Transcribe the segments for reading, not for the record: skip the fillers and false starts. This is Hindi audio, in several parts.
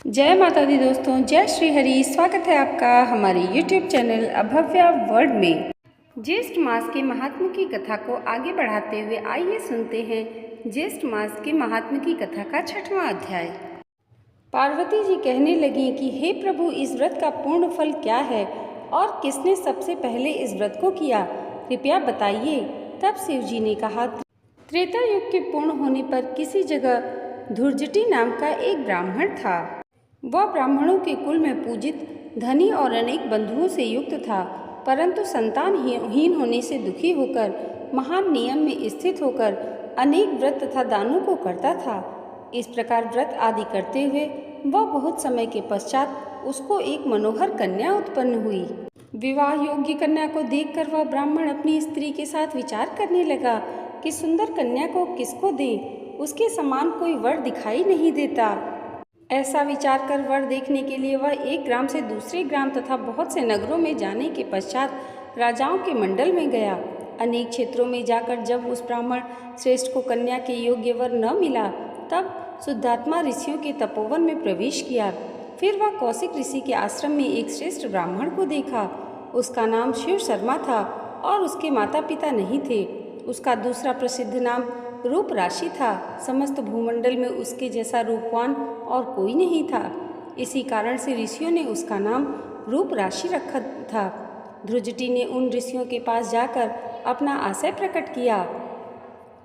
जय माता दी दोस्तों, जय श्री हरि। स्वागत है आपका हमारे YouTube चैनल अभव्या वर्ल्ड में। ज्येष्ठ मास के महात्म्य की कथा को आगे बढ़ाते हुए आइए सुनते हैं ज्येष्ठ मास के महात्म्य की कथा का 6वां अध्याय। पार्वती जी कहने लगी कि हे प्रभु, इस व्रत का पूर्ण फल क्या है और किसने सबसे पहले इस व्रत को किया, कृपया बताइए। तब शिव जी ने कहा, त्रेता युग के पूर्ण होने पर किसी जगह धुर्जटी नाम का एक ब्राह्मण था। वह ब्राह्मणों के कुल में पूजित, धनी और अनेक बंधुओं से युक्त था, परंतु संतानहीन होने से दुखी होकर महान नियम में स्थित होकर अनेक व्रत तथा दानों को करता था। इस प्रकार व्रत आदि करते हुए वह बहुत समय के पश्चात उसको एक मनोहर कन्या उत्पन्न हुई। विवाह योग्य कन्या को देखकर वह ब्राह्मण अपनी स्त्री के साथ विचार करने लगा कि सुंदर कन्या को किसको दें, उसके समान कोई वर दिखाई नहीं देता। ऐसा विचार कर वर देखने के लिए वह एक ग्राम से दूसरे ग्राम तथा बहुत से नगरों में जाने के पश्चात राजाओं के मंडल में गया। अनेक क्षेत्रों में जाकर जब उस ब्राह्मण श्रेष्ठ को कन्या के योग्य वर न मिला, तब शुद्धात्मा ऋषियों के तपोवन में प्रवेश किया। फिर वह कौशिक ऋषि के आश्रम में एक श्रेष्ठ ब्राह्मण को देखा। उसका नाम शिव शर्मा था और उसके माता पिता नहीं थे। उसका दूसरा प्रसिद्ध नाम रूप राशि था। समस्त भूमंडल में उसके जैसा रूपवान और कोई नहीं था। इसी कारण से ऋषियों ने उसका नाम रूप राशि रखा था। ध्रुजटी ने उन ऋषियों के पास जाकर अपना आशय प्रकट किया।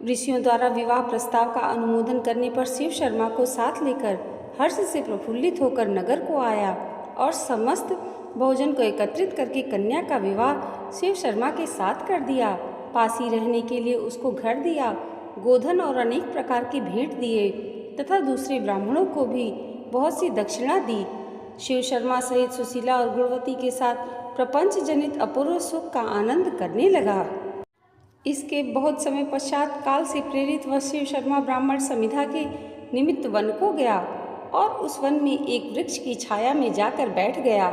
ऋषियों द्वारा विवाह प्रस्ताव का अनुमोदन करने पर शिव शर्मा को साथ लेकर हर्ष से प्रफुल्लित होकर नगर को आया और समस्त बहुजन को एकत्रित करके कन्या का विवाह शिव शर्मा के साथ कर दिया। पास ही रहने के लिए उसको घर दिया, गोधन और अनेक प्रकार की भेंट दिए तथा दूसरे ब्राह्मणों को भी बहुत सी दक्षिणा दी। शिव शर्मा सहित सुशीला और गुणवती के साथ प्रपंच जनित अपूर्व सुख का आनंद करने लगा। इसके बहुत समय पश्चात काल से प्रेरित वह शिव शर्मा ब्राह्मण समिधा के निमित्त वन को गया और उस वन में एक वृक्ष की छाया में जाकर बैठ गया।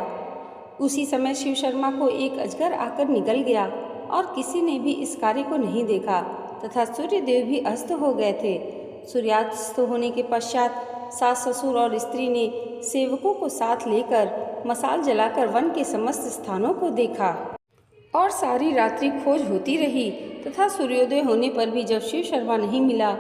उसी समय शिव शर्मा को एक अजगर आकर निगल गया और किसी ने भी इस कार्य को नहीं देखा तथा सूर्यदेव भी अस्त हो गए थे। सूर्यास्त होने के पश्चात सास ससुर और स्त्री ने सेवकों को साथ लेकर मसाल जलाकर वन के समस्त स्थानों को देखा और सारी रात्रि खोज होती रही तथा सूर्योदय होने पर भी जब शिव शर्मा नहीं मिला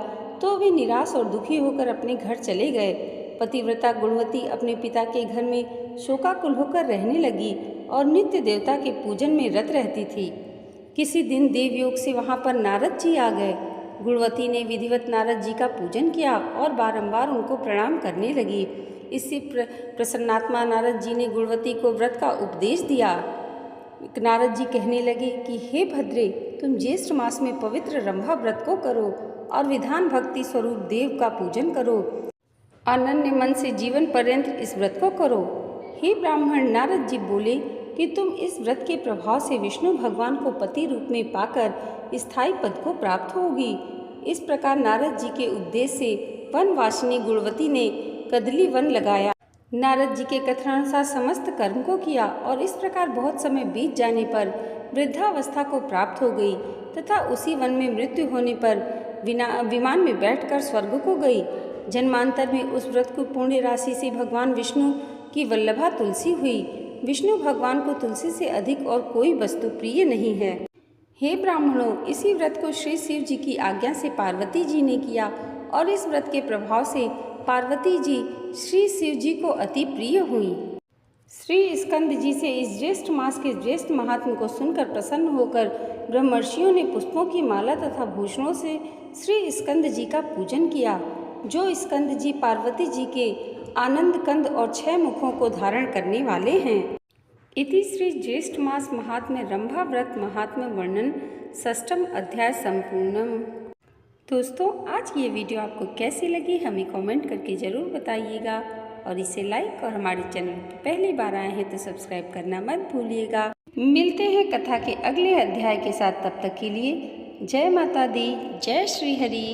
तो वे निराश और दुखी होकर अपने घर चले गए। पतिव्रता गुणवती अपने पिता के घर में शोकाकुल होकर रहने लगी और नित्य देवता के पूजन में रत रहती थी। किसी दिन देवयोग से वहाँ पर नारद जी आ गए। गुणवती ने विधिवत नारद जी का पूजन किया और बारंबार उनको प्रणाम करने लगी। इससे प्रसन्नात्मा नारद जी ने गुणवती को व्रत का उपदेश दिया। नारद जी कहने लगे कि हे भद्रे, तुम ज्येष्ठ मास में पवित्र रंभा व्रत को करो और विधान भक्ति स्वरूप देव का पूजन करो। अनन्य मन से जीवन पर्यंत इस व्रत को करो। हे ब्राह्मण, नारद जी बोले कि तुम इस व्रत के प्रभाव से विष्णु भगवान को पति रूप में पाकर स्थायी पद को प्राप्त होगी। इस प्रकार नारद जी के उद्देश्य से वनवासिनी गुणवती ने कदली वन लगाया। नारद जी के कथनानुसार समस्त कर्म को किया और इस प्रकार बहुत समय बीत जाने पर वृद्धावस्था को प्राप्त हो गई तथा उसी वन में मृत्यु होने पर विमान में बैठकर स्वर्ग को गई। जन्मांतर में उस व्रत को पुण्य राशि से भगवान विष्णु की वल्लभा तुलसी हुई। विष्णु भगवान को तुलसी से अधिक और कोई वस्तु प्रिय नहीं है। हे ब्राह्मणों, इसी व्रत को श्री शिव जी की आज्ञा से पार्वती जी ने किया और इस व्रत के प्रभाव से पार्वती जी श्री शिव जी को अति प्रिय हुई। श्री स्कंद जी से इस ज्येष्ठ मास के ज्येष्ठ महात्म्य को सुनकर प्रसन्न होकर ब्रह्मर्षियों ने पुष्पों की माला तथा भूषणों से श्री स्कंद जी का पूजन किया। जो स्कंद जी पार्वती जी के आनंद कंद और 6 मुखों को धारण करने वाले हैं। इति श्री ज्येष्ठ मास महात्म्य रंभा व्रत महात्म्य वर्णन 6वां अध्याय संपूर्णम। दोस्तों, आज की ये वीडियो आपको कैसी लगी हमें कमेंट करके ज़रूर बताइएगा और इसे लाइक और हमारे चैनल पर पहली बार आए हैं तो सब्सक्राइब करना मत भूलिएगा। मिलते हैं कथा के अगले अध्याय के साथ, तब तक के लिए जय माता दी, जय श्री हरि।